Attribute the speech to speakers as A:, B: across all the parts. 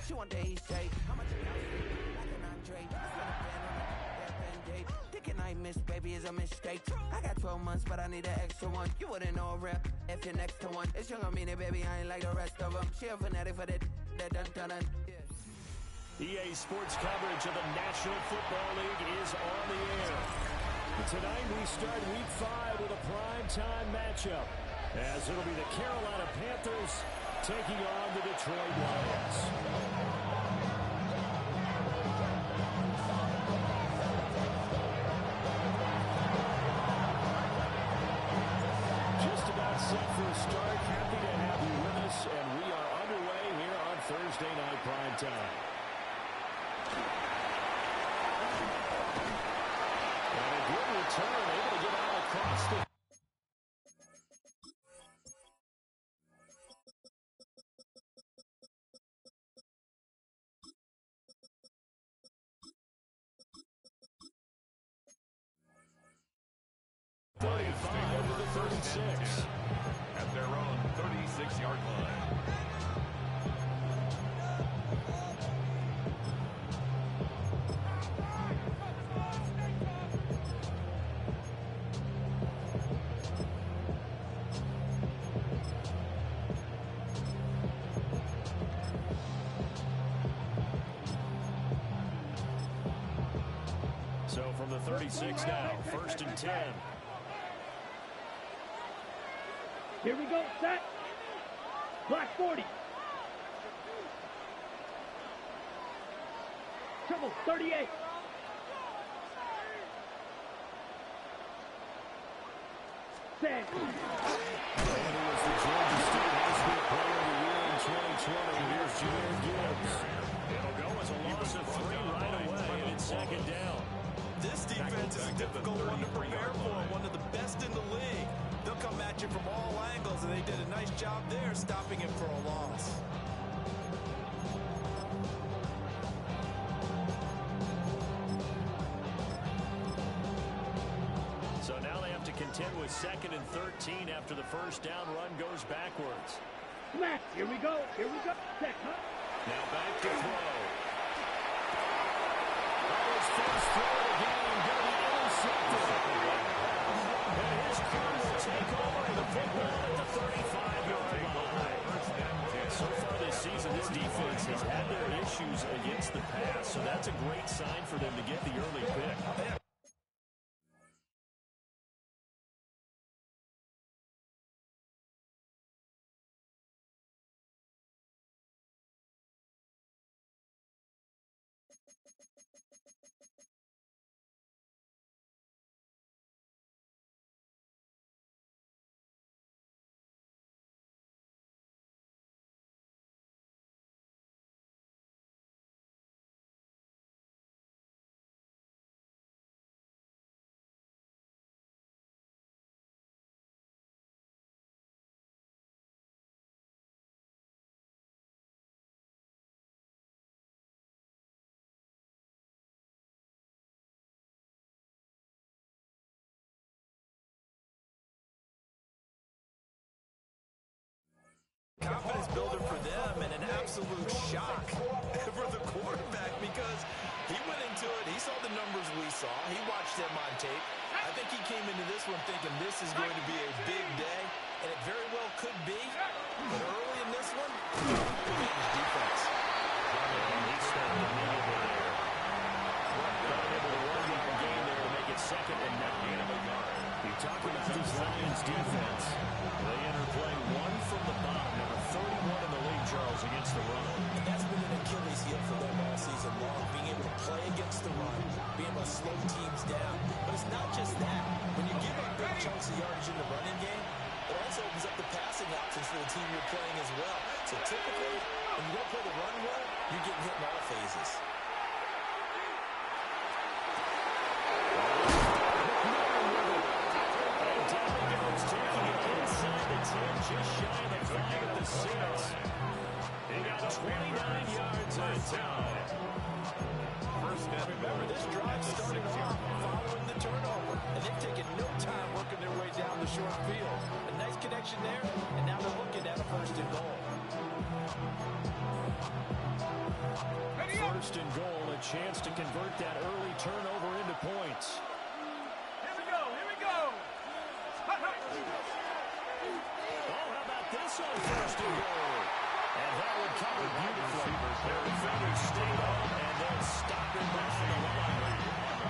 A: She want the East J. How much you like an Andre? Just want a band on that Band-Aid. Thinking I miss, baby, is a mistake. I got 12 months, but I need an extra one. You wouldn't know a rap if you're next to one. It's young, I mean it, baby, I ain't like the rest of them. She a fanatic for that dun-dun-dun.
B: EA Sports coverage of the National Football League is on the air. Tonight we start Week 5 with a primetime matchup, as it'll be the Carolina Panthers taking on the Detroit Lions. Just about set for a start. Happy to have you with us, and we are underway here on Thursday Night Primetime. And a good return, able to get out across the... to the 36.
C: At their own 36-yard line.
B: So from the 36 now, 1st and 10.
D: Here we go, set. Black 40. Triple 38. Set.
B: And he was the Georgia State High School Player of the Year in 2020. Here's Jahmyr Gibbs. It'll go as a loss of 3 right away, and it's 2nd down.
E: This defense is a difficult one to prepare for, one of the best in the league. They'll come at you from all angles, and they did a nice job there stopping him for a loss.
B: So now they have to contend with 2nd and 13 after the first down run goes backwards.
D: Smack. Here we go. Here we go. Set. Huh?
B: Now back to throw. That was first throw of the game, going to be intercepted. And his crew will take over the football at the 35-yard line. So far this season, this defense has had their issues against the pass, so that's a great sign for them to get the early pick.
E: Confidence builder for them and an absolute shock for the quarterback because he went into it. He saw the numbers we saw. He watched them on tape. I think he came into this one thinking this is going to be a big day, and it very well could be. But early in this one, his defense.
B: He started immediately there. Got able to run the game there to make it 2nd and 9. You talk about this Lions defense. They enter playing 1 from the bottom, number 31 in the league, Charles, against the run.
E: And that's been an Achilles heel for them all season long, being able to play against the run, being able to slow teams down. But it's not just that. When you give up big chunks of yardage in the running game, it also opens up the passing options for the team you're playing as well. So typically, when you don't play the run well, you're getting hit in all phases.
B: Taking it inside the 10, just shy of the 5 at the 6. He got 29 yards on time.
E: First down. Remember, this drive started off following the turnover, and they've taken no time working their way down the short field. A nice connection there, and now they're looking at a 1st and goal.
B: first and goal, a chance to convert that early turnover into points.
C: Here we go.
B: Oh, how about this on first and goal? And that would cover beautifully. Their defenders stayed on, and they'll stop him behind the line.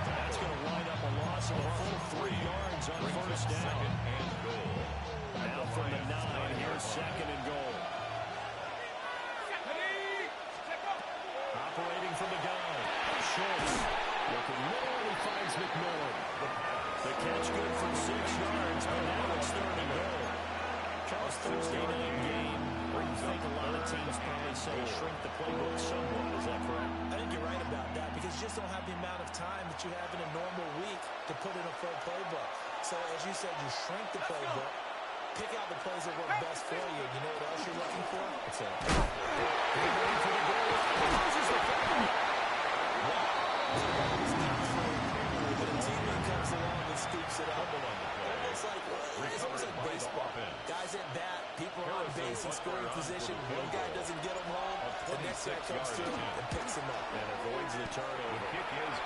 B: That's going to wind up a loss of a full 3 yards on first down. Now from the 9, here's second and goal. Operating from the gun. Schultz looking low, he finds McMillan. The catch good for 6 yards, but now it's third and goal. Charles, Thursday night game. I think a lot of teams probably say shrink the playbook somewhat. Is that correct?
E: I think you're right about that because you just don't have the amount of time that you have in a normal week to put in a full playbook. So as you said, you shrink the playbook, pick out the plays that work best for you. You know what else you're looking for? What's that?
B: Ready for the goal line. Loses the football.
E: But a teammate comes along and scoops it up. It's almost like baseball. Guys at bat, people are on base in scoring position. One guy doesn't get them home. The next guy comes through and picks him up.
B: And avoids the turnover.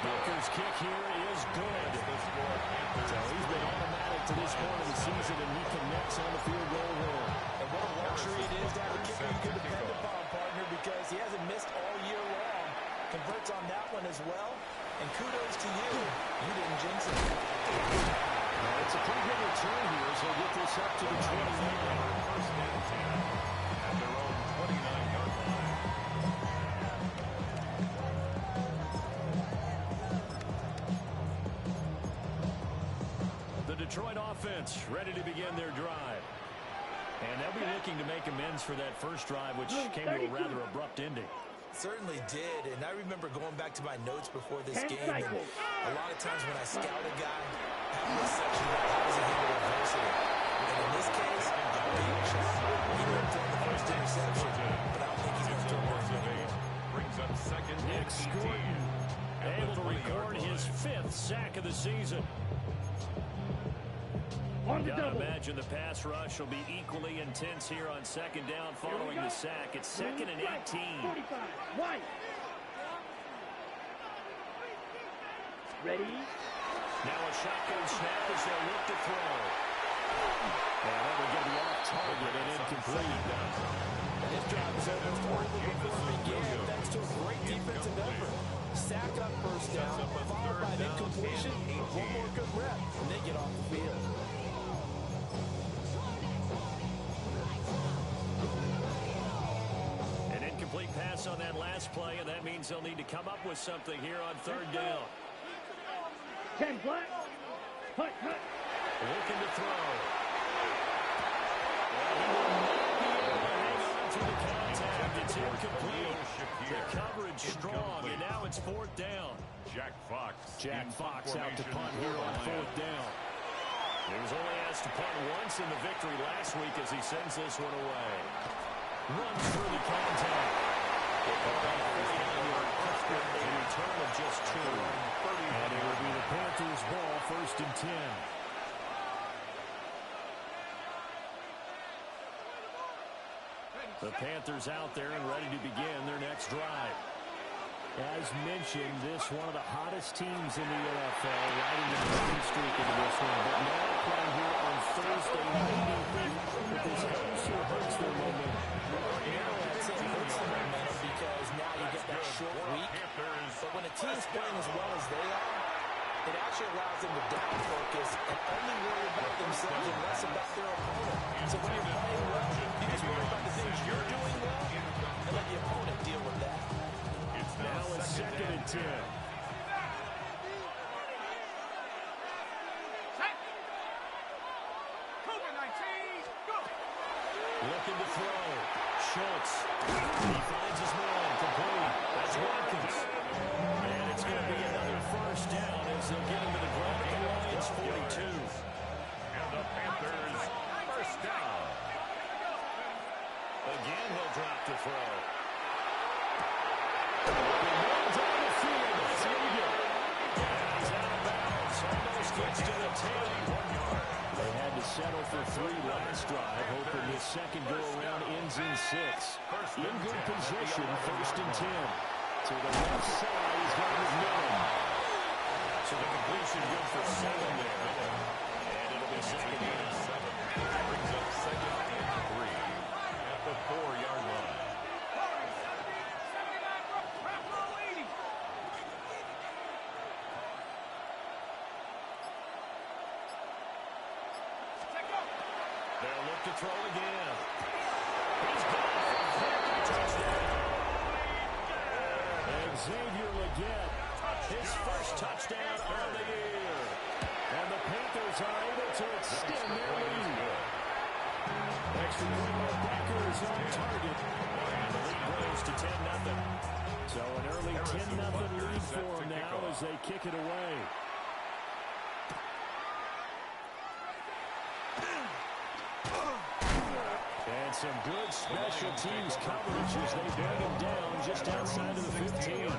B: Booker's kick here is good. So he's been automatic to this point of the season, and he connects on the field goal hole.
E: And what a luxury it is to have a kicker you can depend upon, partner, because he hasn't missed all year long. Converts on that one as well. And kudos to you. You didn't jinx it.
B: It's a pretty good return here, so get this up to the 29.
C: First and 10 at their own 29-yard line.
B: The Detroit offense ready to begin their drive. And they'll be looking to make amends for that first drive, which came to a rather abrupt ending.
E: Certainly did, and I remember going back to my notes before this game, and a lot of times when I scout a guy, having this section about how does he handle adversity. And in this case, I'm being shot. He didn't throw the first interception, but I don't think he's going to throw more anymore.
C: Brings up second
B: Nick Scott able to record his 5th sack of the season. Gotta imagine the pass rush will be equally intense here on second down following the sack. It's second and 18.
D: 45. White. Ready?
B: Now a shotgun snap as they look to throw. And that will get the off target and incomplete.
E: And his drive is almost over before it began, thanks to a great defensive effort. Sack up first down, followed by an incompletion, one more good rep, and they get off the field.
B: An incomplete pass on that last play, and that means they'll need to come up with something here on third down.
D: 10 flat. Hut.
B: Looking to throw. Well, he will not be able to hang on through the contact. It's incomplete. The coverage strong, and now it's fourth down.
C: Jack Fox
B: out to punt here on fourth down. He was only asked to punt once in the victory last week as he sends this one away. Runs through the contact. A return of just 2. And it will be the Panthers' ball, first and 10. The Panthers out there and ready to begin their next drive. As mentioned, this one of the hottest teams in the NFL, riding the winning streak into this one. But now playing here on Thursday night, but this also hurts their momentum.
E: I'd say it hurts the momentum because now you get that short week. But when a team's playing as well as they are, it actually allows them to down focus and only worry about themselves and less about their opponent. So when you're playing well, you just worry about the things you're doing well and let the opponent deal with that.
B: Now it's second and 10. Looking to throw. Schultz. He finds his man. Complete. That's Watkins. And it's going to be another first down as they'll get him to the ground at the Lions 42.
C: And the Panthers first down.
B: Again, he'll drop to throw. Runs on the field. That's Egan. And he's out of bounds. Almost gets to the 10. 1 yard. They had to settle for 3 last drive, hoping this second go-around ends in 6. In good position, first and 10. To the left side, he's got his middle.
C: So the completion good for 7 there. And it'll be second down. 7. Brings up second and 3 at the 4-yard line. They'll look to throw again. He's gone for a touchdown.
B: Xavier Legette, his first touchdown on the year. And the Panthers are able to extend their lead. Extra point by Packers on target. And the lead grows to 10-0. So an early 10-0 lead for them now as they kick it away. And some good special teams coverage as they bring him down just outside of the 15.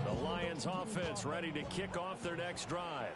B: The Lions offense ready to kick off their next drive.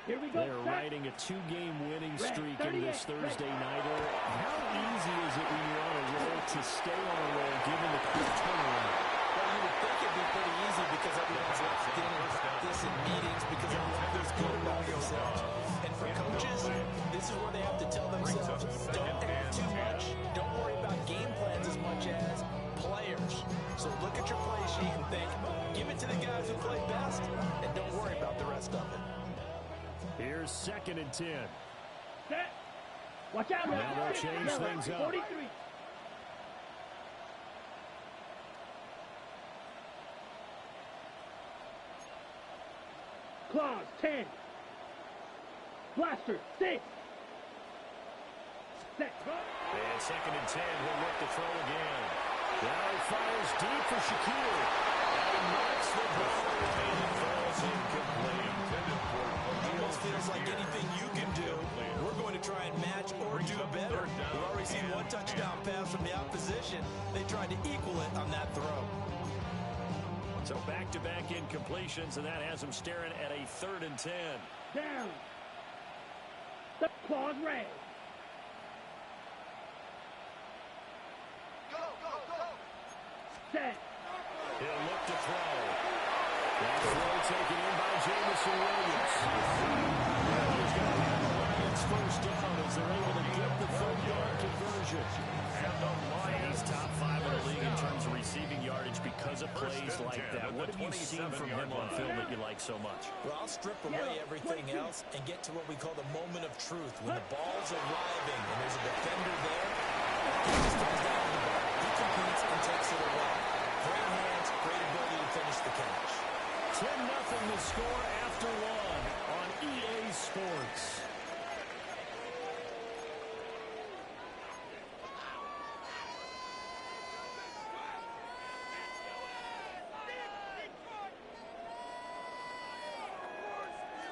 D: Here we go.
B: They're riding a 2-game winning streak in this Thursday nighter. How easy is it when you're on a roll to stay on a roll given the quick turnaround?
E: Well, you would think it'd be pretty easy because everyone's locked in practice and meetings because everyone feels good about themselves. And for coaches, this is where they have to tell themselves, don't add too much. Don't worry about game plans as much as players. So look at your play sheet and think, give it to the guys who play best, and don't worry about the rest of it.
B: Here's 2nd and 10.
D: Set. Watch out.
B: Now they'll change things up.
D: 43. Claws, 10. Blaster, 6. Set.
B: And 2nd and 10, he'll look to throw again. Now he fires deep for Shakir. And knocks the ball away and falls incomplete.
E: Almost feels like anything you can do, we're going to try and match or do better. We've already seen one touchdown pass from the opposition. They tried to equal it on that throw.
B: So back-to-back incompletions, and that has them staring at a 3rd and 10.
D: Down. The claws red. Set.
B: He'll look to throw. That throw taken in by Jamison Williams. He's going to have the Lions first down as they're able to get the 3rd-yard conversion.
C: And the Lions
B: Top 5 in the league in terms of receiving yardage because of plays like that. What have you seen from him on film that you like so much?
E: Well, I'll strip away everything else and get to what we call the moment of truth. When the ball's arriving and there's a defender there, he just throws that on the ball. He competes and takes it away. Great hands, great ability to finish the catch.
B: 10-0 the score after 1 on EA Sports.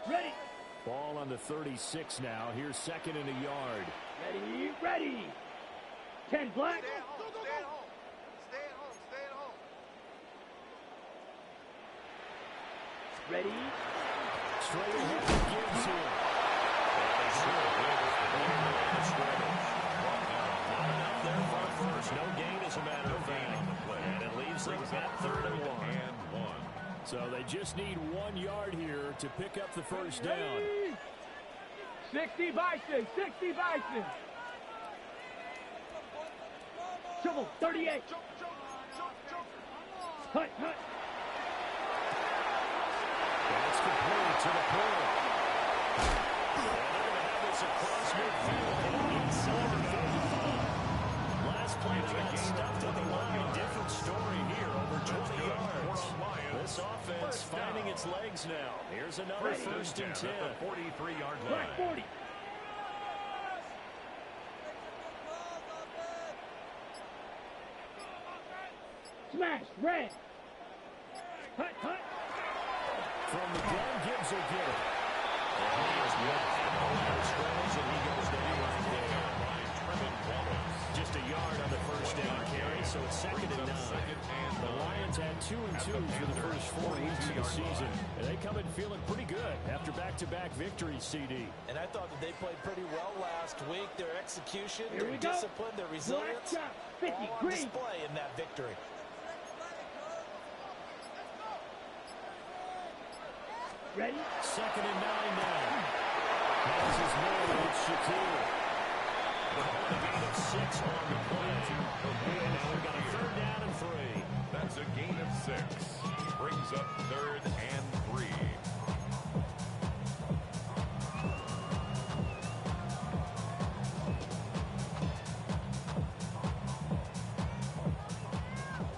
D: Ready.
B: Ball on the 36 now. Here's 2nd and a yard.
D: Ready. Ready. 10 black. Ready.
B: Straight ahead to Gibbs here. No gain, as a matter of fact. And it leaves them at 3rd and 1. So they just need 1 yard here to pick up the first down.
D: 60 Bison. 60 Bison. Triple 38. Hut.
B: That's complete to the point. And they're going to have this across midfield and inside the 35. Last play they got stuffed at the line. Different story here, over 20 yards. This offense finding its legs now. Here's another 1st and 10.
C: At the 43-yard line.
D: Black 40. Smash. Red. Hut.
B: From the gun, Gibbs will get it.
C: And he is and he goes down right there.
B: Just a yard on the first down carry. so it's second and 9. The Lions had 2 and 2 for the first 4 weeks of the season, and they come in feeling pretty good after back-to-back victories, CD.
E: And I thought that they played pretty well last week. Their execution,
D: Here
E: their
D: we go.
E: discipline, their resilience,
D: Black shot, 50,
E: all on
D: green.
E: display in that victory.
D: Ready?
B: Second and 9 now. Has his man, it's Shaquille. Calling a gain of 6 on the play. And now we've got a third down and 3.
C: That's a gain of 6. Brings up 3rd and 3.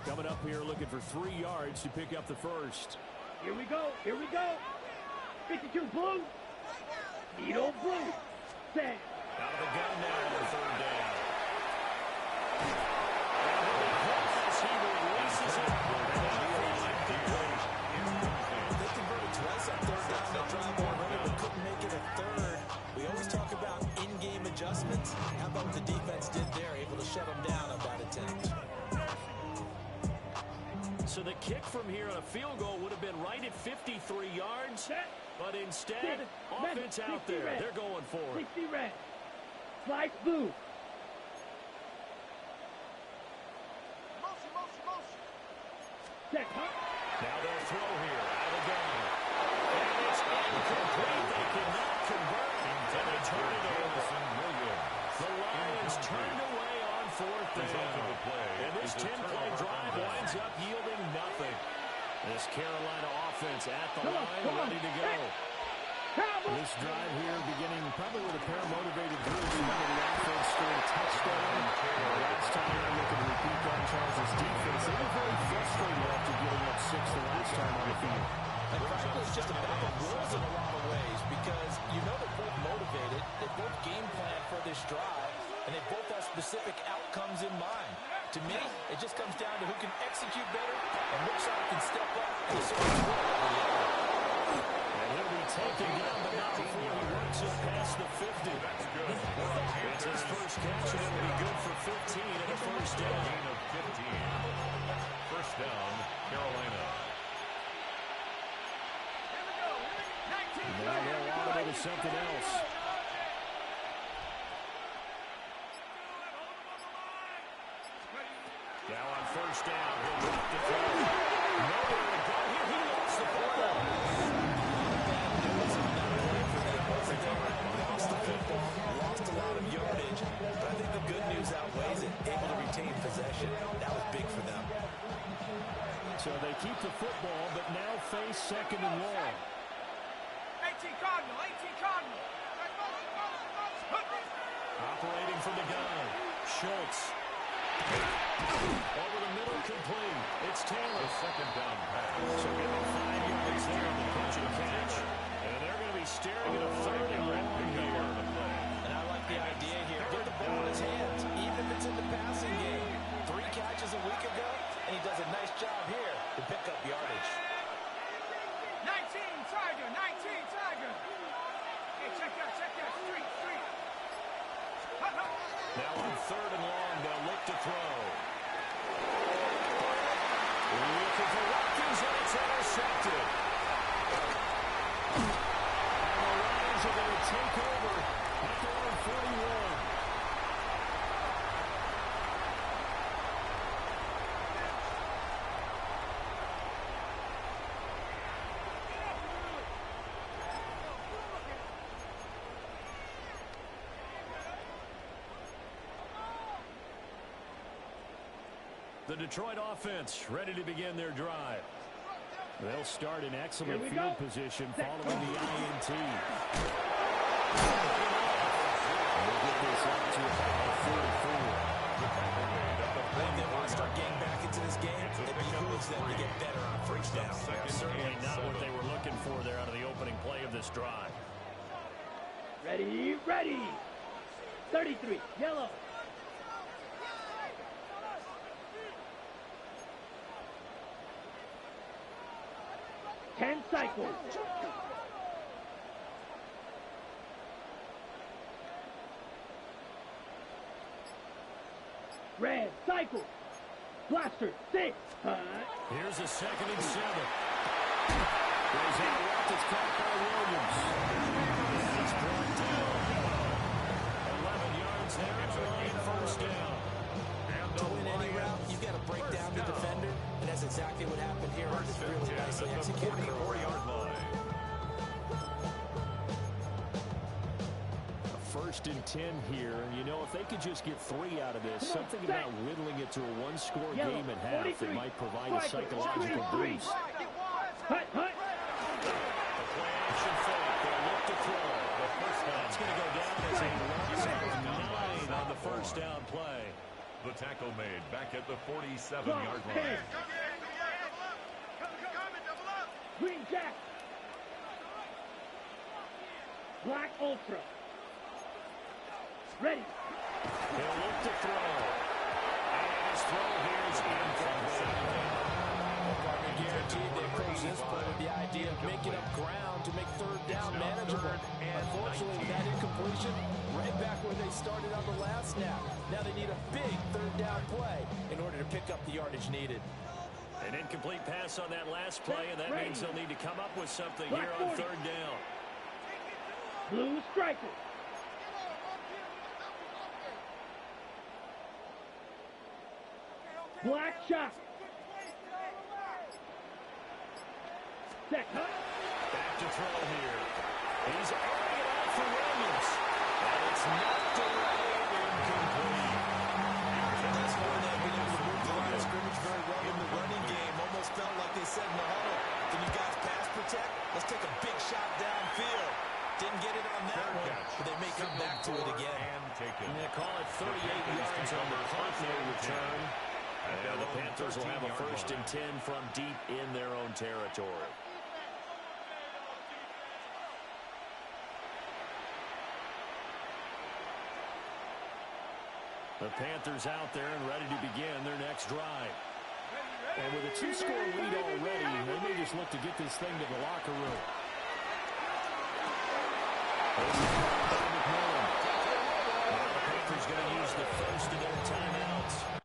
B: Coming up here looking for 3 yards to pick up the first.
D: Here we go. Here we go. 52 blue. Needle blue. Set.
B: Out of the gun now on 3rd down. As he releases it.
E: They converted twice on 3rd down. That drive already, but couldn't make it a 3rd. We always talk about in-game adjustments. How about what the defense did there, able to shut them down on that attempt.
B: So the kick from here on a field goal would have been right at 53 yards. But instead, offense out there.
D: Red.
B: They're going for it.
D: 60 red. Slice blue. Set.
B: Now they'll throw here out of the gun. And it's incomplete. They cannot convert. And they turn it over. The Lions turned away on 4th down. And this 10-play drive winds up yielding nothing. This Carolina offense at the line, ready to go. This drive here beginning probably with a pair of motivated groups. Remember the offense scored a touchdown. Last time I look at the repeat on Charles' defense, they were very frustrated after giving up 6 the last time on the field.
E: And frankly, it's just a battle of wills in a lot of ways because you know they're both motivated, they both game plan for this drive, and they both have specific outcomes in mind. To me, it just comes down to who can execute better and which side can step up and sort of score over the other.
B: And he'll be taken down, but not before he works it past the 50.
C: That's good.
B: It's his first catch, and it'll be good for 15 and a first down.
C: Gain of 15. First down, Carolina.
B: Now they'll automate to something else. Now on first down, he'll drop the throw. Nowhere to go here. He lost the football.
E: Lost the football, lost a lot of yardage, but I think the good news outweighs it. Able to retain possession. That was big for them.
B: So they keep the football, but now face second and long.
D: 18 Cardinal. 18 Cardinal.
B: Operating from the gun. Schultz. Over the middle, complete. It's Taylor.
C: Second down pass.
B: So give him 5 yards there on the catch and catch. And they're going to be staring at a third and long here.
E: And I like the idea here. Get the ball in his hands, even if it's in the passing game. 3 catches a week ago, and he does a nice job here to pick up yardage.
D: 19 Tiger. 19 Tiger. Hey, check that. Street.
B: Now on third and long, they'll look to throw. Looking for Watkins, and it's intercepted. And the Lions are going to take over at their own 41. The Detroit offense ready to begin their drive. They'll start in excellent field position following the INT. We'll get this up to about 44.
E: If they want to start getting back into this game, it behooves them to get better on first down.
B: Certainly not what they were looking for there out of the opening play of this drive.
D: Ready. 33, yellow. Ten cycles. Red cycle. Blaster, 6. Hut.
B: Here's a 2nd and 7. Goes out left. It's caught by Williams. He's brought down. 11 yards there on the line, 1st down.
E: To win any route, you've got to break down the defender, and that's exactly what happened here. It's really nicely executed.
C: 44-yard line.
B: A 1st and 10 here. And, you know, if they could just get 3 out of this, something about whittling it to a one-score game at half, it might provide a psychological boost.
D: Hut, hut.
B: The play action fake. They'll look to throw. The first down. It's going to go down as a loss of 9 on the 1st down play.
C: The tackle made back at the 47-yard line.
D: Green Jack. Black Ultra. Ready.
B: He'll look to throw. And his throw here is incomplete.
E: Partner guaranteed they approach this play with the idea of making up ground to make 3rd down manageable. Unfortunately, with that incompletion, right back where they started on the last snap. Now they need a big 3rd down play in order to pick up the yardage needed.
B: An incomplete pass on that last play, and that means they'll need to come up with something here on 3rd down.
D: Blue striker. Black shot. Set hut.
B: Back to throw here. He's airing it out for Williams. And it's knocked away, incomplete.
E: That's more than being able to move the line of scrimmage very well in the running game. Almost felt like they said in the huddle, can you guys pass protect? Let's take a big shot downfield. Didn't get it on that one, but they may come back to it again.
B: And they call it 38 yards on the punt return. And the Panthers will have a 1st and 10 from deep in their own territory. The Panthers out there and ready to begin their next drive. And with a 2-score lead already, they may just look to get this thing to the locker room. Now the Panthers going to use the first of their timeouts.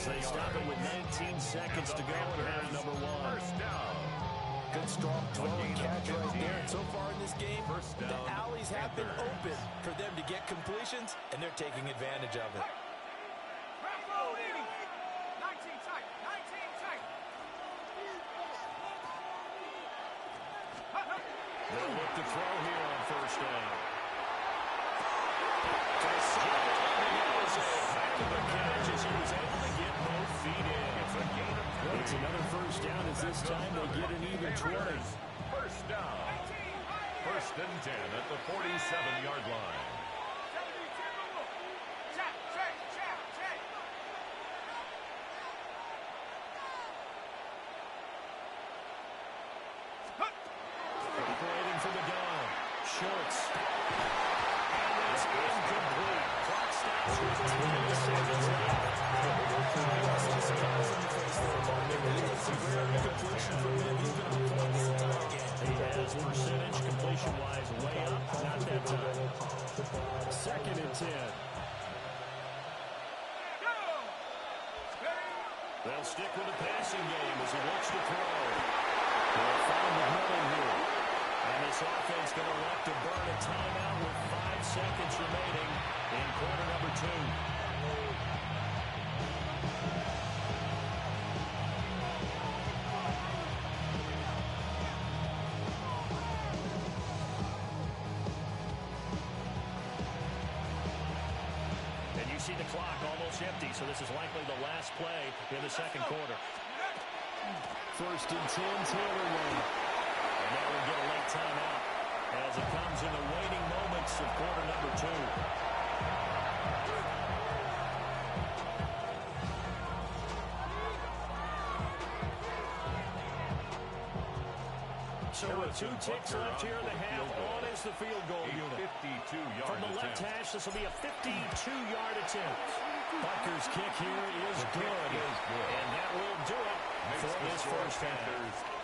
B: as they stop it with 19 seconds to go in half number one.
C: First down.
E: Good strong throw and catch right there. And so far in this game, the alleys have been open for them to get completions, and they're taking advantage of it.
B: They'll look to throw here on first down. It's another first down as this time they get an even 20.
C: First down. First and 10 at the 47-yard line.
B: Waiting for the gun. Schultz. And it's incomplete. Clock stops with 10 seconds left. He has percentage completion-wise way up. Not that time. Second and 10. They'll stick with the passing game as he looks to throw. They'll find the middle here. And this offense going to elect to burn a timeout with 5 seconds remaining in quarter number 2. See the clock almost empty, so this is likely the last play in the second quarter. First and 10, Taylor Lane. And now we'll get a late timeout as it comes in the waning moments of quarter number 2. So with 2 ticks left here in the half, on is the field goal unit.
C: 52-yard
B: From the left hash, this will be a 52-yard attempt. Butker's kick here is good. And that will do it for this first half.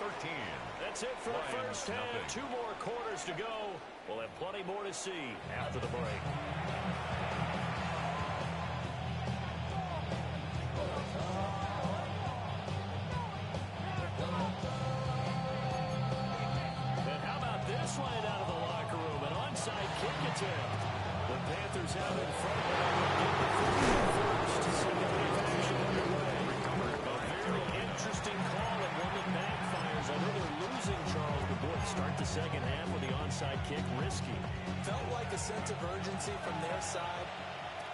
C: 13.
B: That's it for the first half. 2 more quarters to go. We'll have plenty more to see after the break. Slide out of the locker room, an onside kick attempt. The Panthers have it in front of them. First to see the action underway. A very interesting call and one that backfires. I know they're losing Charles, but boy, start the second half with the onside kick risky.
E: Felt like a sense of urgency from their side,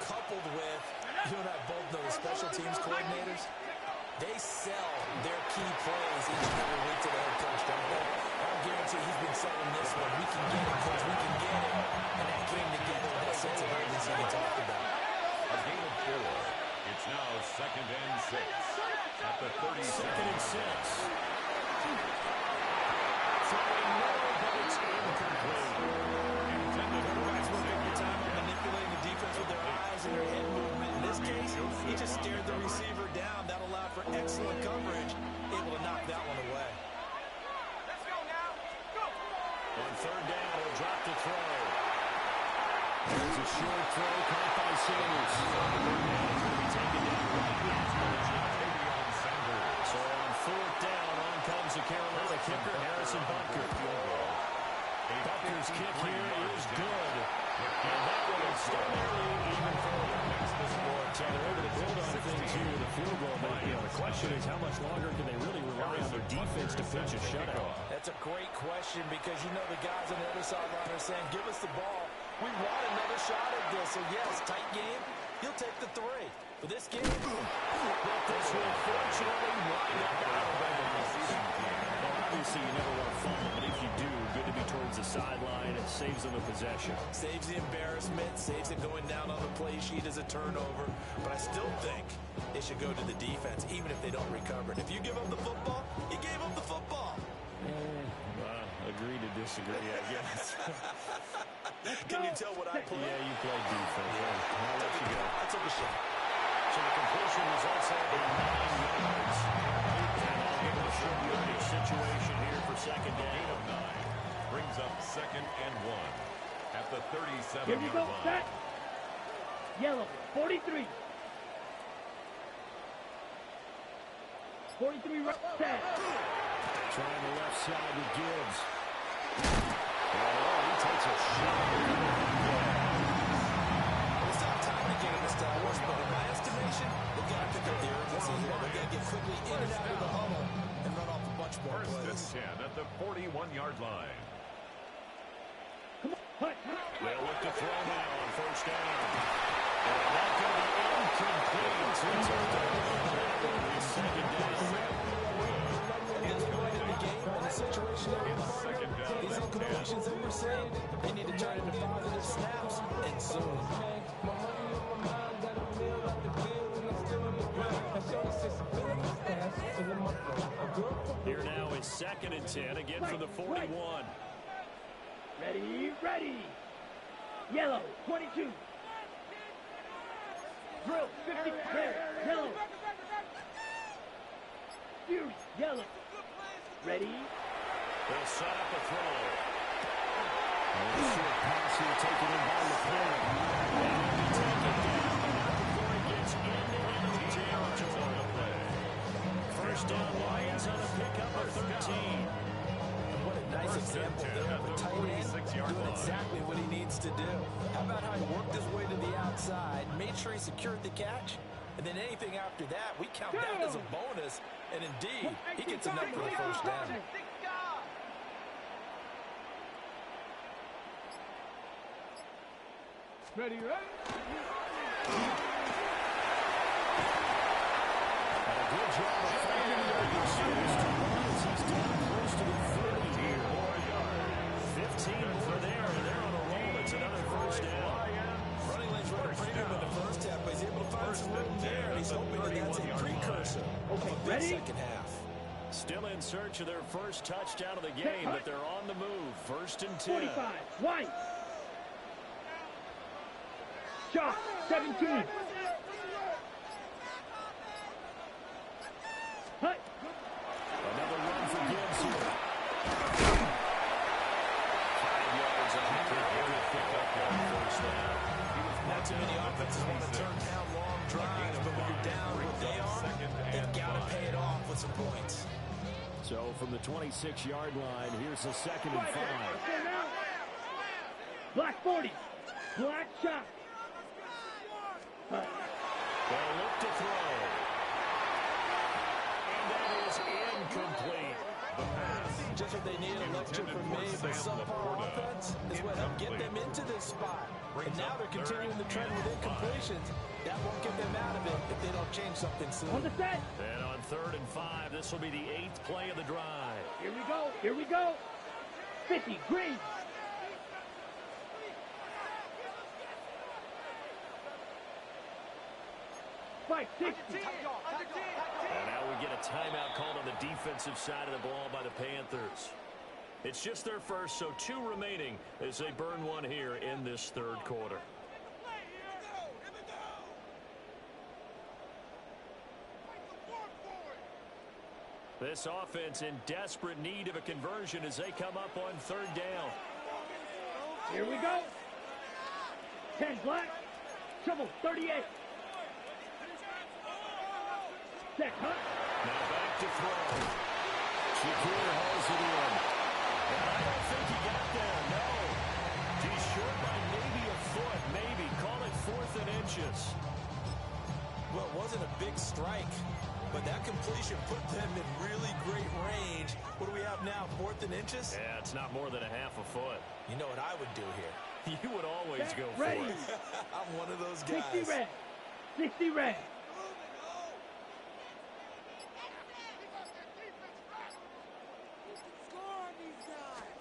E: coupled with, you and I both know the special teams coordinators. They sell their key plays each and every week to the head coach, don't they? I guarantee he's been selling this one. We can get it, coach. We can get it. And that came together with that sense of urgency we talked about.
C: A gain of 4. It's now second and 6 at the 37.
B: Second and 6. Throwing middle, but it's incomplete.
E: Quarterbacks will take the time of manipulating the defense with their eyes and their head movement. In this case, he just stared the receiver down. That allowed for excellent coverage, able to knock that one away.
B: On third down, he'll drop the throw. There's a short throw caught by Sanders. It's going to be taken down right now. So on fourth down, on comes the Carolina kicker, Harrison Butker. Butker's kick here is good. And that one is still nearly even further. So they're able to build on things here with a field goal. But the question is, how much longer can they really rely on their defense to pitch a shutout?
E: That's a great question because you know the guys on the other sideline are saying, give us the ball. We want another shot at this. So, yes, tight game. He'll take the 3. For this game,
B: but this will fortunately wind up out of bounds. Well, obviously, you never want to fumble, but if you do, good to be towards the sideline. It saves them a possession.
E: Saves the embarrassment, saves it going down on the play sheet as a turnover. But I still think it should go to the defense, even if they don't recover it. If you give up the football, you gave up the football.
B: Agree to disagree, I guess.
E: Can you tell what I play?
B: Yeah, you play defense. I'll let you go.
E: I took a shot.
B: So the completion was also a 9 yards. And I'll give it a short yardage situation here for second down.
C: Gain of 9 brings up second and 1 at the 37-yard line.
D: Here we go, set. Yellow, 43. 43 right set.
B: Trying the left side with Gibbs. Oh, he takes a shot.
E: It's not time to get him established, but in my estimation, they've got to pick up the urgency here. They've got to get quickly in and out of the huddle and run off a bunch more plays.
C: First and 10 at the 41-yard line.
B: They'll look to throw now on first down. And that could be incomplete. That will be second down.
E: At this point in the game, in the situation that we're in, these incompletions that we're seeing, they need to turn into positive snaps, and soon.
B: Here now is second and 10, again from the 41.
D: Ready, ready. Yellow, 22. Drill, 50, red, yellow. Fury, yellow. Ready.
B: They'll set up a throw. Short pass here taken in by LaPorta. And he'll be taken down before he gets into enemy territory. First down, Lions on a pickup of 13.
E: What a nice example there of a tight end doing exactly what he needs to do. How about how he worked his way to the outside, made sure he secured the catch, and then anything after that, we count that as a bonus, and indeed, he gets enough for the first down.
D: Ready, ready.
B: And a good job of finding the receivers to run as he's down close to the 30 here. 15 more there, and they're on a roll. It's another first down.
E: Running lanes were a premium in the first half, but he's able to find some room there, and he's hoping that that's a precursor of a big second half.
B: Still in search of their first touchdown of the game, but they're on the move. First and 10.
D: 45, White. Shot, 17. Hut.
B: Another run for Gibbs here. 5 yards on the pick up on first down.
E: Not too many offenses want to turn down long drives, but when you're down what they are, they've got to pay it off with some points.
B: So from the 26-yard line, here's a second and 5.
D: Black 40. Black shot.
B: They'll look to throw. And that is incomplete.
C: The pass.
E: Just what they need, a lecture from me, but subpar offense is what helped get them into this spot. And now they're continuing the trend with incompletions. That won't get them out of it if they don't change something soon.
D: On the set.
B: And on 3rd and 5, this will be the 8th play of the drive.
D: Here we go. Here we go. 50, green. Fight 60.
B: And now we get a timeout called on the defensive side of the ball by the Panthers. It's just their first, so 2 remaining as they burn one here in this 3rd quarter. This offense in desperate need of a conversion as they come up on 3rd down.
D: Here we go. 10 black. Shovel 38. Set cut.
B: Now back to throw. Shakir hauls it in. And I don't think he got there, no. He's short by maybe a foot, maybe. Call it 4th and inches.
E: Well, it wasn't a big strike, but that completion put them in really great range. What do we have now, 4th and inches?
B: Yeah, it's not more than a half a foot.
E: You know what I would do here?
B: You would always go for
D: Ready.
B: it.
E: I'm one of those guys.
D: 60 red. 60 red.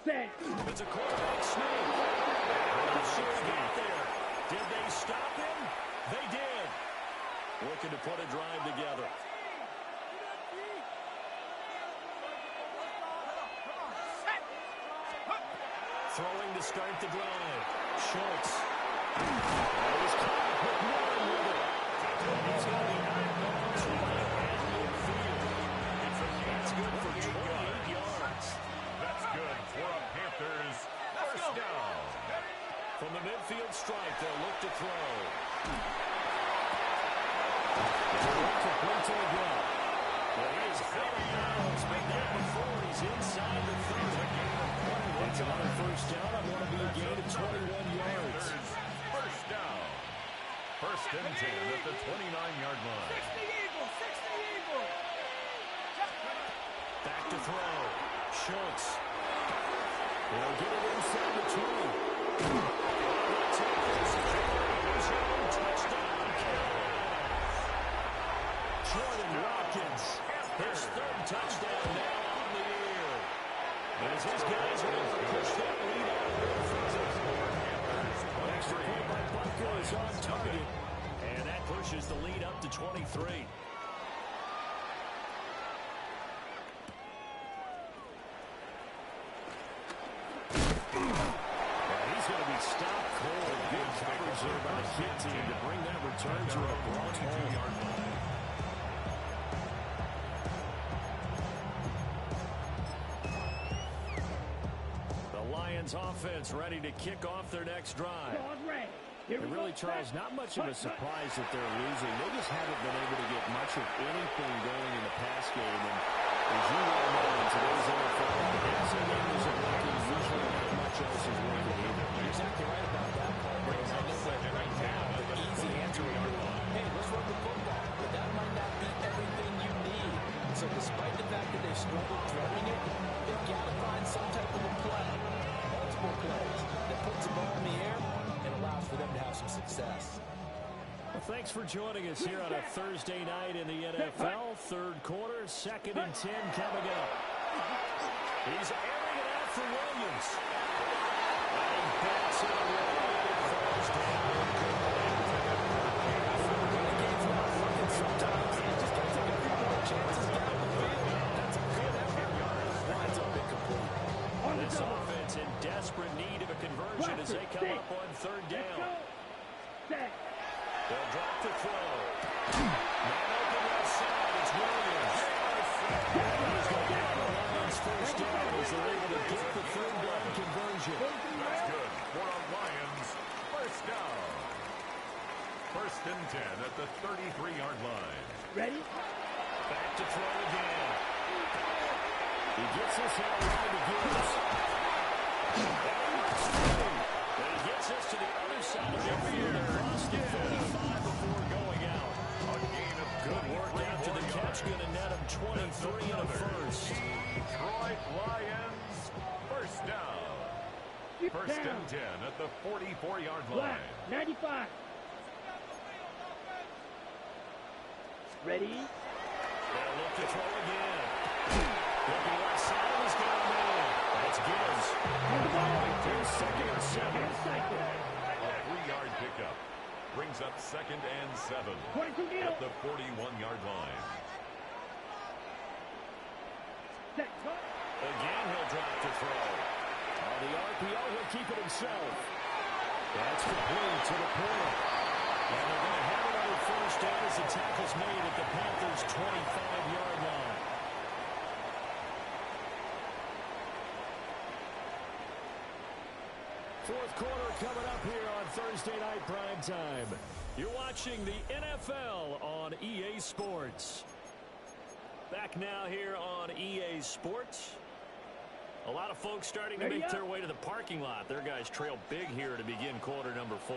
D: Set.
B: It's a quarterback sneak. I'm sure he got there. Did they stop him? They did. Looking to put a drive together. Throwing to start the drive. Schultz. He's caught up with Warren with it. He's going to be out to right at midfield. That's good for 28 yards.
C: That's good for a Panthers first down.
B: From the midfield strike, they'll look to throw. They'll look to play to again. Well, he is 21 yards.
C: First down. First and 10 at the 29-yard line.
D: 60 Eagles, 60 Eagles.
B: Back to throw. Schultz. They'll get it inside the 20. Touchdown, Cowboys. Jordan Watkins. His third touchdown now on the year. As his guys are able to push that lead out of their offensive. Extra point by Butker is on target. And that pushes the lead up to 23. He's going to be stopped cold. Good coverage there by the kid team to bring that return to a brought home. The Lions offense ready to kick off their next drive. And really, Charles, not much of a surprise that they're losing. They just haven't been able to get much of anything going in the pass game. And as you well know, in today's NFL, the passing game isn't working. Usually not much else is working either.
E: You're exactly right about that, Paul. I know that right now, the easy answer would be, hey, let's run the football. But that might not be everything you need. So despite the fact that they've struggled throwing it, they've got to find some type of a play, multiple plays, that puts the ball in the air and allows for them to have some success.
B: Well, thanks for joining us here on a Thursday night in the NFL. Third quarter, 2nd and 10 coming up. He's airing it out for Williams. And backs it away. Falls down.
E: The game's not working sometimes. You just got to take a few more chances down the field. That's a good effort. Winds up incomplete.
B: This offense in desperate need of a conversion as they come up on third down. They'll drop the throw. Man open left side. It's Williams. He's going to get the Lions first down as they're able to get the third down conversion.
C: That's good for a Lions first down. First and 10 at the 33-yard line.
D: Ready?
B: Back to throw again. He gets this out right to Gibbs. And he gets us to the other side of the field. Lost it 45 before going out.
C: A gain of
B: Good work after the catch. Going to net him 23 and a first.
C: Detroit Lions first down. First and 10 at the 44-yard line.
D: 95. Ready?
B: They'll look to throw again. Looking right side is going in. That's Gibbs. Here's 2nd and 7.
C: A 3-yard pickup brings up 2nd and 7 at the 41-yard line.
B: Again, he'll drop to throw. On the RPO, he'll keep it himself. That's complete to the point. And they're going to have it on first down as the tackle's made at the Panthers' 25-yard line. Fourth quarter coming up here on Thursday Night Primetime. You're watching the NFL on EA Sports. Back now here on EA Sports. A lot of folks starting to make their way to the parking lot. Their guys trail big here to begin quarter number 4.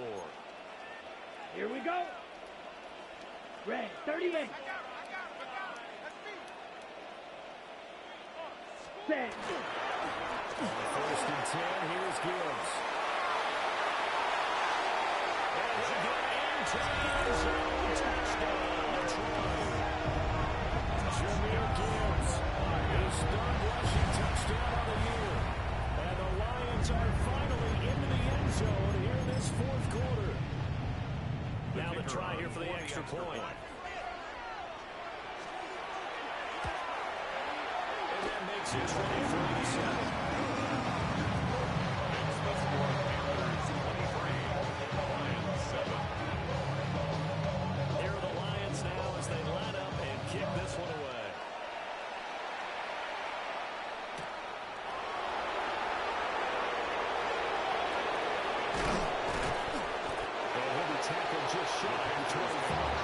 D: Here we go. Red, 38. Set.
B: First and 10, here's Gibbs. And he'll get into the end zone. Touchdown, Detroit. Jahmyr Gibbs, his third rushing touchdown on the year. And the Lions are finally into the end zone here in this fourth quarter. Now the try here for the extra point. And that makes it 23-7. Here are the Lions now as they line up and kick this one away. And he'll be tackled just shy of the 25.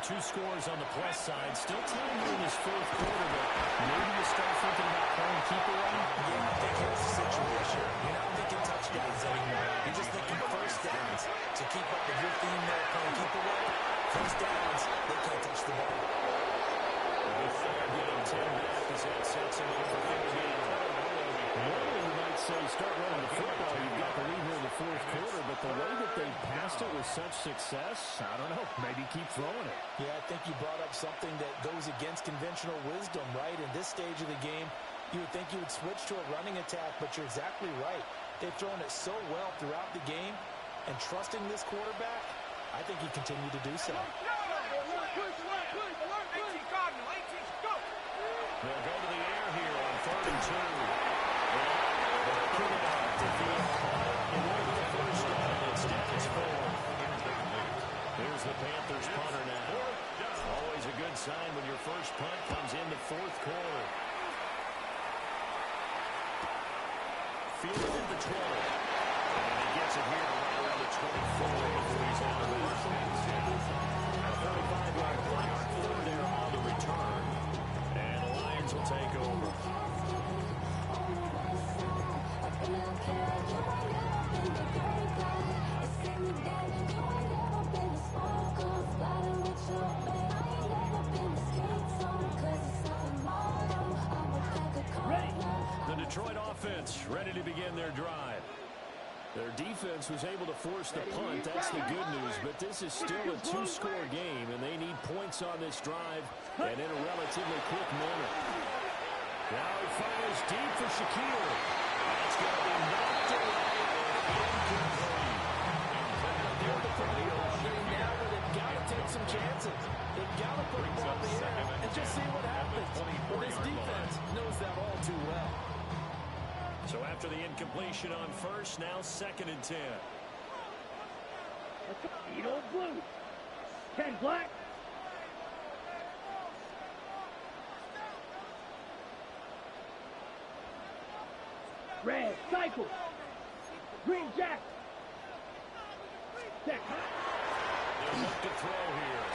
B: 2 scores on the plus side. Still time here in this fourth quarter, but maybe you start thinking about playing keep away.
E: Yeah, I think here's the situation. You're not thinking touchdowns anymore. You're just thinking first downs. So keep up with your theme there, playing keep away. First downs, they can't touch the ball.
B: Getting 10 back as that sets him up for 15. Normally you might say start running the football. You've got the lead here in the fourth quarter, but the way that they passed it with such success, I don't know, maybe keep throwing it.
E: Yeah, I think you brought up something that goes against conventional wisdom, right? In this stage of the game, you would think you would switch to a running attack, but you're exactly right. They've thrown it so well throughout the game, and trusting this quarterback, I think he continued to do so.
B: They'll go to the air here on 3rd and 2. Here's the Panthers punter now. Always a good sign when your first punt comes in the fourth quarter. Fielded at the 20. And he gets it here right around the 24 before he's out of bounds. A 35-yard punt, 4 there on the return. And the Lions will take over. The Detroit offense ready to begin their drive. Their defense was able to force the punt. That's the good news. But this is still a 2-score game, and they need points on this drive and in a relatively quick manner. Now he fires deep for Shaquille. That's going to be knocked away and incomplete.
E: They're the game now where they've got to take some chances. They've got to put the ball in the air and just see what happens. But this defense knows that all too well.
B: So after the incompletion on first, now 2nd and 10.
D: Eat old blue. 10 black. Red, cycle. Green jack. Set.
B: They'll look to throw here.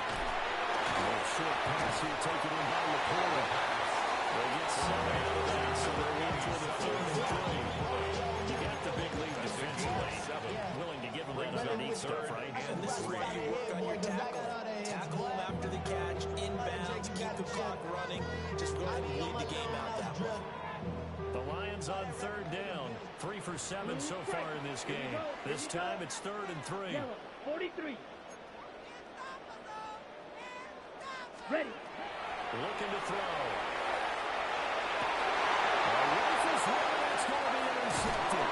B: Short pass here, taken in by Laporta. They get 7 out of that, so they're in for the 3rd and 3. You got the big lead defensively. Willing to give them that underneath stuff, right?
E: And this is why you work on your tackle. Tackle them after the catch, inbounds, keep the clock running. Just go ahead and lead the game out that way.
B: The Lions on 3rd down. 3 for 7 so far in this game. This time it's 3rd and 3.
D: 43. Ready.
B: Looking to throw. Rifles one, that's going to be intercepted.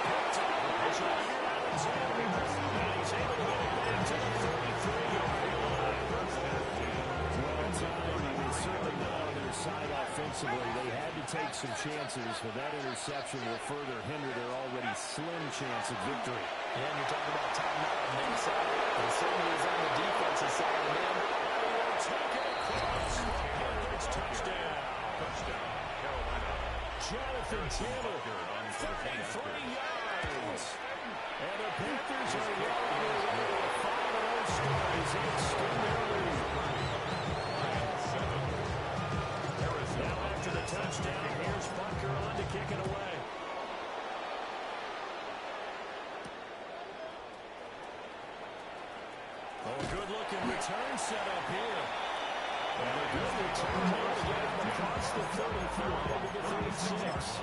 B: Picked up. He's able to get it back to the 33-yard line. Well timed. He was certainly not on their side offensively. They had to take some chances, but that interception will further hinder their already slim chance of victory.
E: Yeah, and you're talking about timeout on the inside. But certainly is on the defensive side of him.
B: Take it across. It's touchdown. Touchdown, Carolina. Jonathan Taylor on 33 yards. And the Panthers are well on their way to a 5-0 start as they extend their lead. Now after the touchdown, here's Butker on to kick it away. Oh, good-looking return set up here. And a good return here to get him across the 35 to the 36.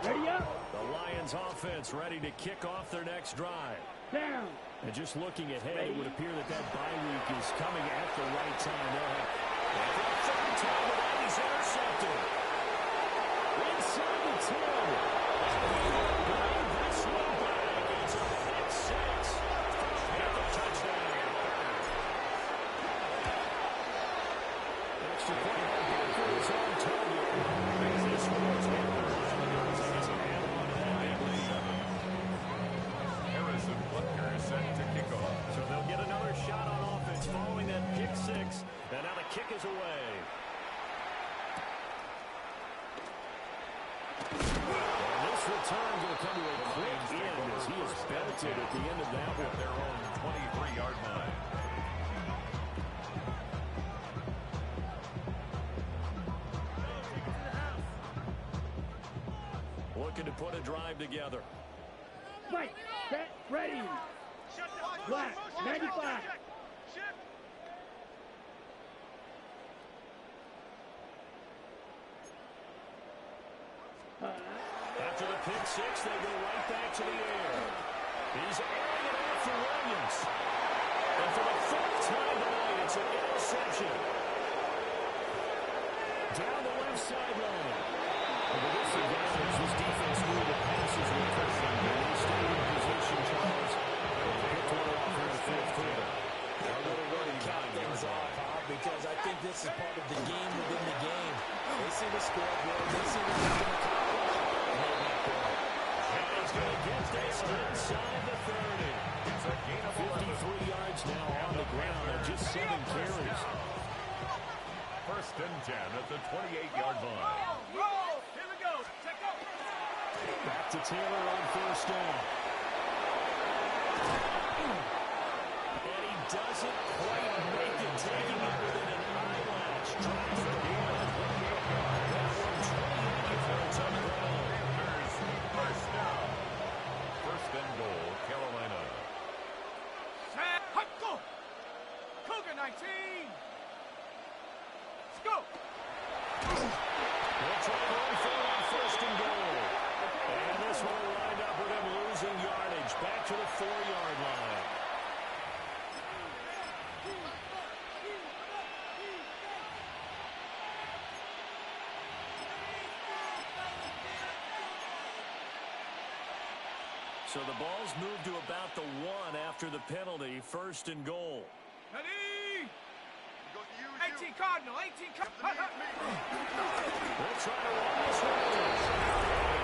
D: Ready up.
B: The Lions offense ready to kick off their next drive.
D: Down.
B: And just looking ahead, it would appear that that bye week is coming at the right time. And for the 3rd time tonight, he's intercepted. Inside the 10. This one back. It's a pick 6. And the touchdown. Extra point is on target. This one's in the
C: Harrison Butker is set to kick off.
B: So they'll get another shot on offense following that pick 6. And now the kick is away. And this return will come to a quick end as he is belted at the end of that one.
C: At their own 23-yard line.
B: Looking to put a drive together.
D: Fight, set, ready. Black, 95.
B: After the pick six, they go right back to the air. He's airing it out for Williams. And for the fourth time tonight, it's an interception. Down the left sideline. And with this advantage, this defense knew the passes were coming. And they stayed in position, Charles. And they picked one off in the fourth quarter.
E: A little way to count things off, Bob, because I think this is part of the game within the game. They see the scoreboard, they see what they can accomplish, and they make play.
B: And he's going to get this inside the 30.
C: It's a gain of
B: 53 yards now on the ground and just 7 carries.
C: First and 10 at the 28-yard line.
D: Here we go. Check out.
B: Back to Taylor on first down. And he doesn't quite make it, taking it within an eyelash. Tries to gain on 28 yards. That one 28 yards on the ground.
C: First down. First and goal, Carolina.
D: Set, hut, go. Cougar 19. Let's go.
B: They'll try going for it on first and goal. And this one will wind up with him losing yardage. Back to the 4-yard line. So the ball's moved to about the 1 after the penalty. First and goal.
D: Ready. 18 Cardinal, 18 Cardinal.
B: They'll try to run this one.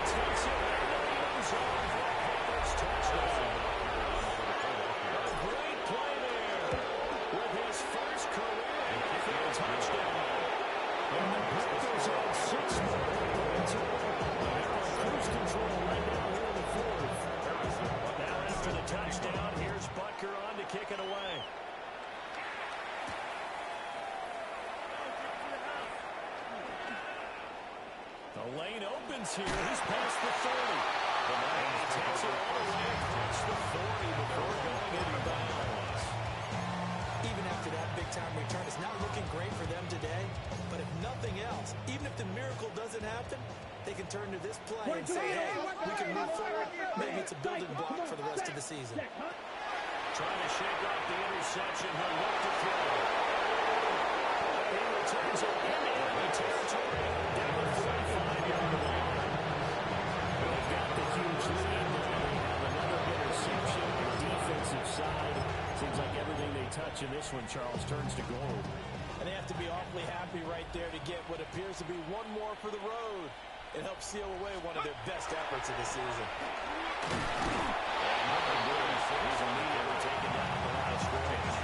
B: Takes it into the end zone for a Panthers touchdown. A great play there with his first career NFL touchdown. And the Panthers on 6 more points. They're on cruise control right now here in the fourth. Now after the touchdown, here's Butker on to kick it away. The lane opens here. He's past the 30. And he takes it all the way across the 40 before going into bounds.
E: Even after that big-time return, it's not looking great for them today. But if nothing else, even if the miracle doesn't happen, they can turn to this play and say, hey, we can move forward. Maybe it's a building block for the rest of the season.
B: Trying to shake off the interception. He'll look to throw. He returns it into enemy territory. Down the 45-yard line. They've got the huge lead. They have another interception on the defensive side. Seems like everything they touch in this one, Charles, turns to gold.
E: And they have to be awfully happy right there to get what appears to be one more for the road. It helps seal away one of their best efforts of the season.
B: He's immediately taken down the line of scrimmage.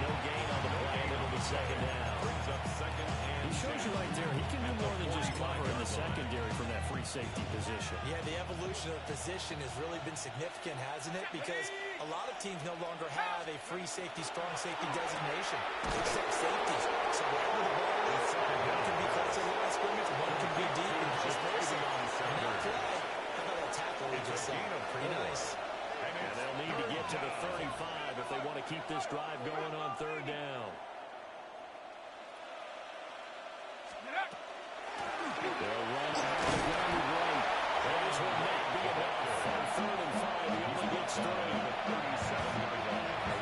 B: No gain on the play, and it'll be second down.
C: Brings up second and
B: He shows you right there, he can do more than just cover in the secondary from that free safety position.
E: Yeah, the evolution of the position has really been significant, hasn't it? Because a lot of teams no longer have a free safety, strong safety designation. Except safeties. So wherever the ball is, one can be close to the line of scrimmage, one can be deep, and vice versa. And that play, how about that tackle we just saw? Pretty nice.
B: And they'll need to get to the 35 if they want to keep this drive going on third down. They'll run out of the ground right. That is what might be enough. On 3rd and 5, he only gets 3.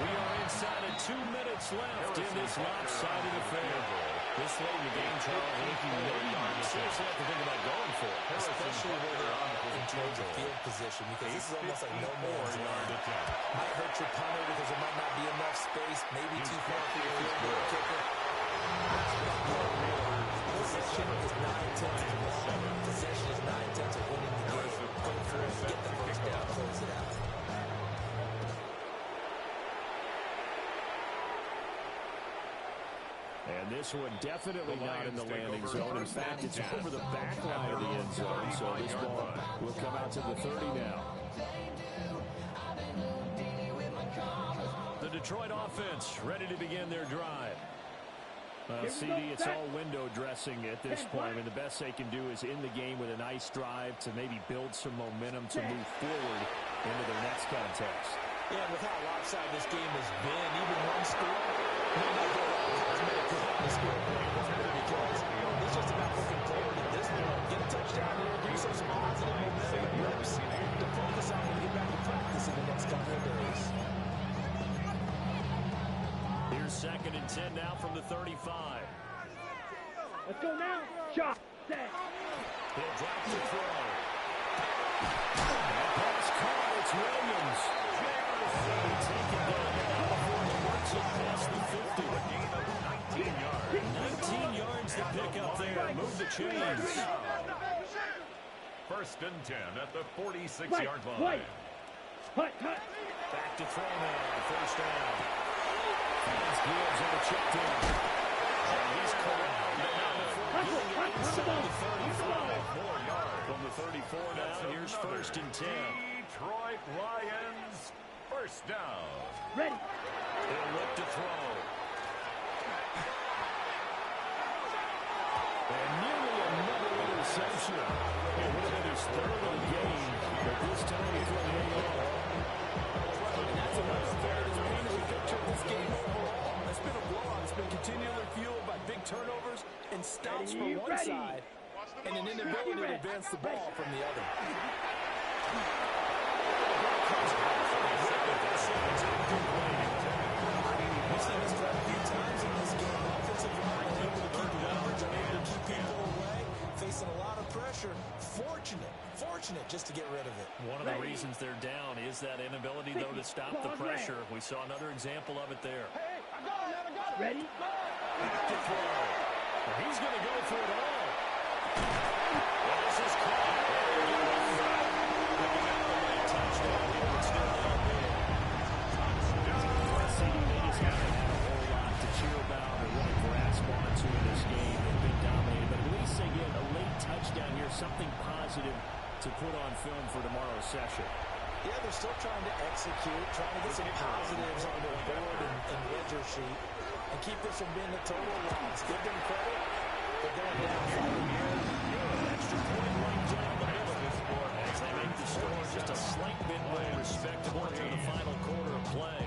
B: We are inside of 2 minutes left in this lopsided affair. This late in the game, Charles, I think you seriously have to think about going for it.
E: Especially where they're on in terms of field position, because this is almost like no man's land. Might hurt your punter because there might not be enough space, maybe too far for your field goal kicker. Possession is 9/10 of possession is 9/10 of winning the game. Go for it, get the first down, close it out.
B: And this one definitely not in the landing zone. In fact, it's over the back line of the end zone. So this ball will come out to the 30 now. The Detroit offense ready to begin their drive. CD, it's all window dressing at this point. I mean, the best they can do is in the game with a nice drive to maybe build some momentum to move forward into their next contest.
E: Yeah, with how lopsided this game has been, even one score may not go cosmetically on the scoreboard because it's just about looking forward at this point. Get a touchdown here, give yourself some positive momentum reps to focus on when you get back to practice in the next couple of days.
B: Here's 2nd and 10 now from the 35.
D: Let's go now. Shot. Set.
B: He'll drop the throw. And pass caught. It's Williams. Taken down now before he works it past the 50. A gain of 19 yards. 19 yards to pick up there. Move the chains.
C: 1st and 10 at the 46-yard line.
D: Hut.
B: Back to throw now. 1st down. Finds Gibbs on the check down. And he's corralled now before getting it inside the 35. More yards. From the 34 now, here's 1st and 10.
C: Detroit Lions, 1st down.
D: Ready.
B: He'll look to throw. And nearly another interception. It would have been his 3rd of the game, but this time he couldn't hang on.
E: And that's another very painful picture of this game overall. It's been a blowout. It's been continually fueled by big turnovers and stops from one side and an inability to advance the ball from the other. We've seen this quite a few times in this game. Offensive line able to keep yards, able to keep people away, facing a lot of pressure. Fortunate just to get rid of it.
B: One of the reasons they're down is that inability, though, to stop the pressure. We saw another example of it there.
D: Hey, I got it. Ready.
B: Back to throw. Well, he's going to go for it all. Well, this is caught. Touchdown. It's still out there. CD, they just haven't had a whole lot to cheer about or really grasp onto in this game. They've been dominated, but at least they get a late touchdown here, something positive to put on film for tomorrow's session.
E: Yeah, they're still trying to execute, trying to get some positives on their board and ledger sheet and keep this from being a total loss. Give them credit for going down fighting here.
B: Extra point right down the middle as they make the score just a slight bit more respectable through the final quarter of play.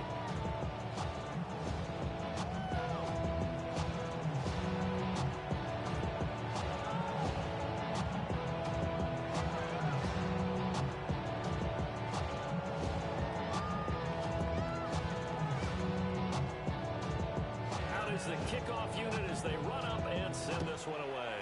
B: The kickoff unit as they run up and send this one away.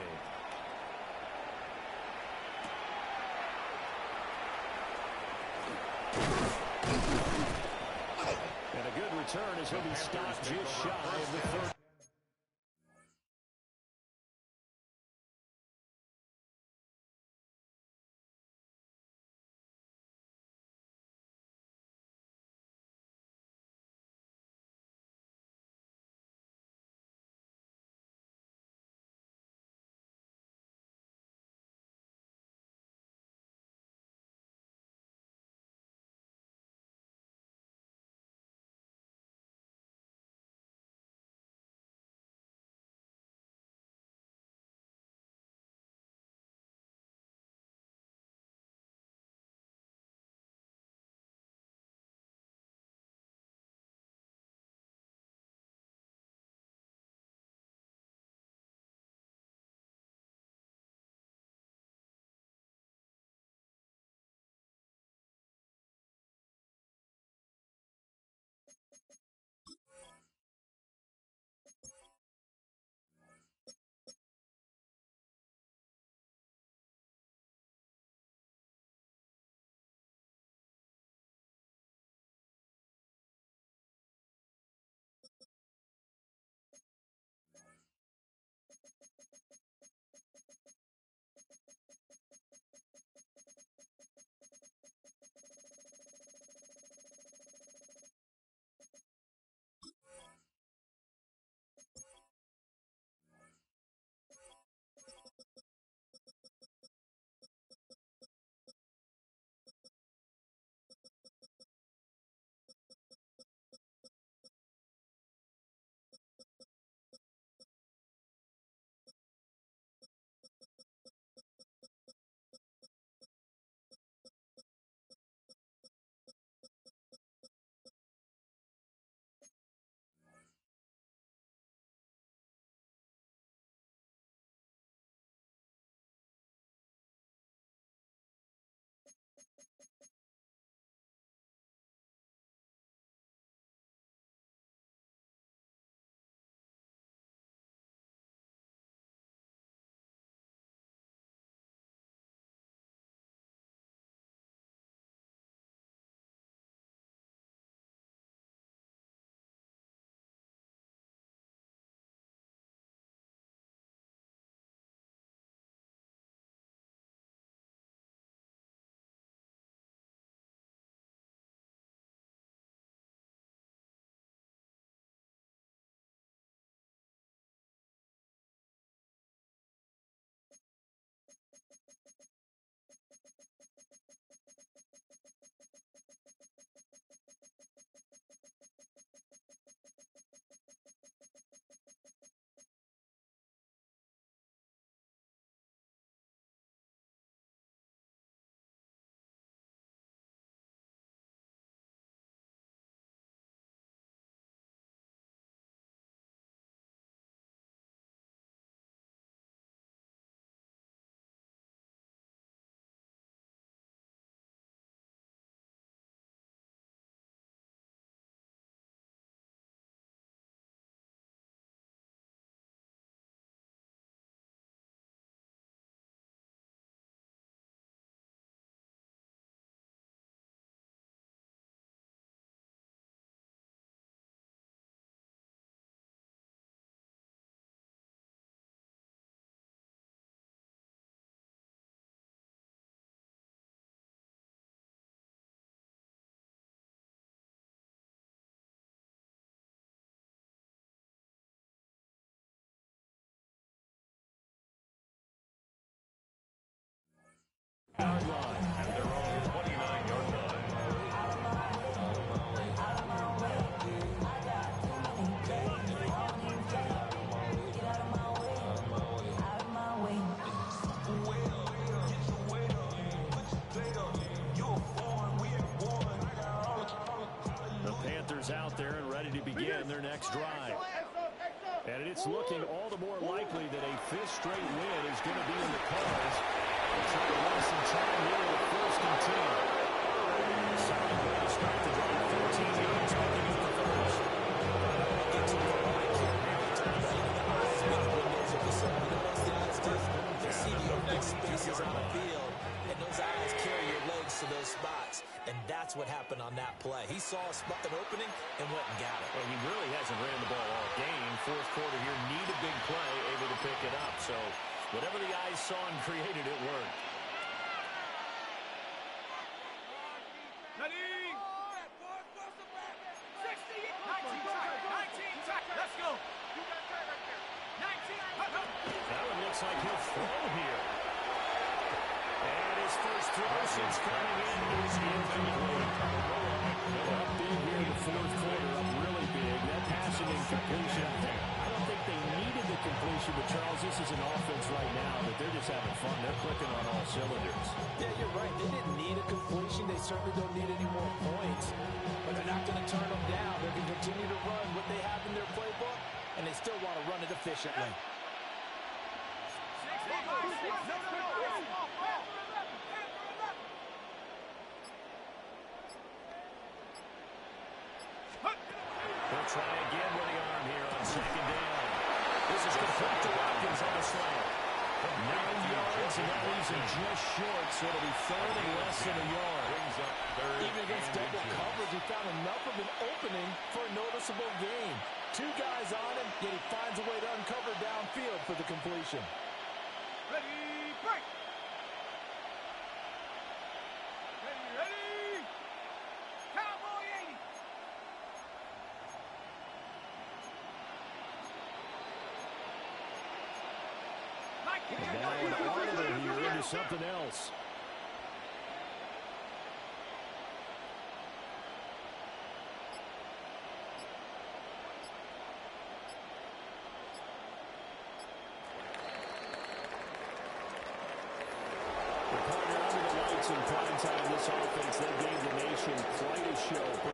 B: And a good return as he'll be stopped just shy of the 30. Yard line.
C: At their own 29-yard line.
B: The Panthers out there and ready to begin their next drive. And it's looking all the more likely that a fifth straight win is going to be in the cards. They'll try to run some time here with first and 10. Solid way to start the drive. 14 yards making it the first.
E: Get to the right here. Turns out the eyes make windows of the sun. You know what the eyes do? They see the open spaces on the field, and those eyes carry your legs to those spots. And that's what happened on that play. He saw a spot, an opening, and went and got it.
B: Well, he really hasn't ran the ball all game. Fourth quarter here, need a big play, able to pick it up. So whatever the eyes saw and created, it worked.
D: Let's go.
B: That one looks like he'll throw here. And his first throw since coming in is incomplete. Up big here in the fourth quarter, up really big. That passing incompletion. I don't think they needed the completion, but Charles, this is an offense right now that they're just having fun. They're clicking on all cylinders.
E: Yeah, you're right. They didn't need a completion. They certainly don't need any more points. But they're not going to turn them down. They're going to continue to run what they have in their playbook, and they still want to run it efficiently.
B: They'll try again with the arm here on second down. This is complete to Watkins on the slant. 9 yards, and that leaves him just short, so it'll be third and less than a yard.
E: Even against double coverage, he found enough of an opening for a noticeable gain. Two guys on him, yet he finds a way to uncover downfield for the completion.
D: Ready, break. Ready. Cowboy 80.
B: Now an audible here into something else. They're partnered under the lights in prime time. This offense, they gave the nation quite a show.